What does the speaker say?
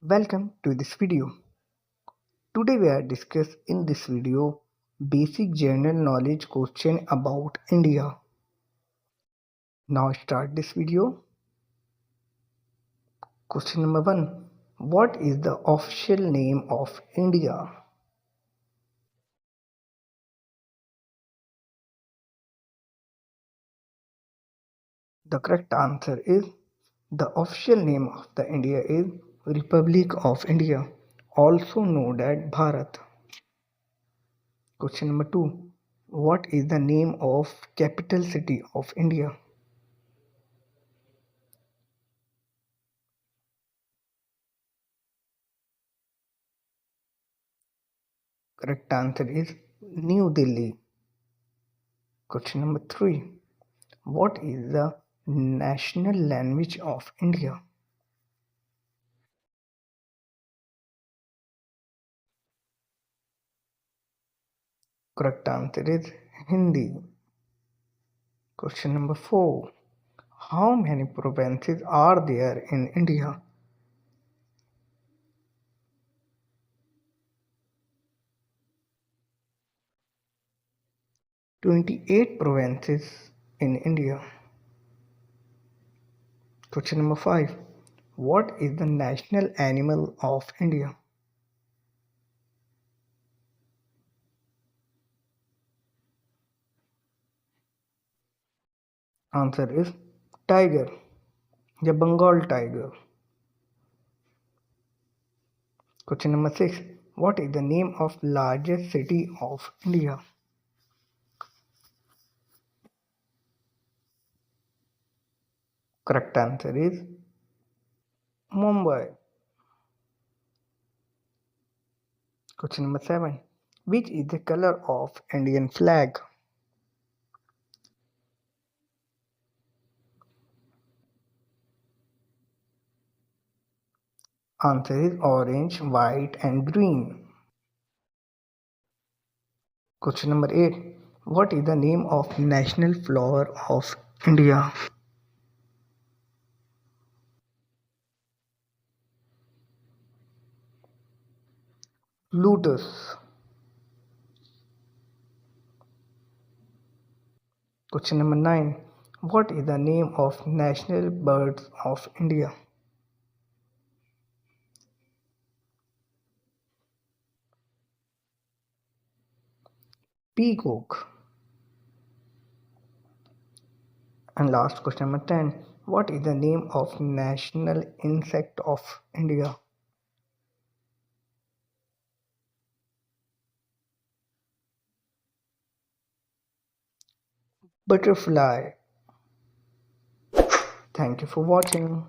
Welcome to this video. Today we are discuss in this video basic general knowledge question about India. Now start this video. Question number 1. What is the official name of India? The correct answer is the official name of the India is Republic of India, also known as Bharat. Question number 2. What is the name of capital city of India? Correct answer is New Delhi. Question number 3. What is the national language of India? Correct answer is Hindi. Question number 4. How many provinces are there in India? 28 provinces in India. Question number 5. What is the national animal of India? Answer is tiger, the Bengal tiger. Question number 6. What is the name of largest city of India? Correct answer is Mumbai. Question number 7. Which is the color of Indian flag? Answer is orange, white and green. Question number 8. What is the name of national flower of India? Lotus. Question number 9. What is the name of national birds of India? Peacock. And last question number 10. What is the name of national insect of India? Butterfly. Thank you for watching.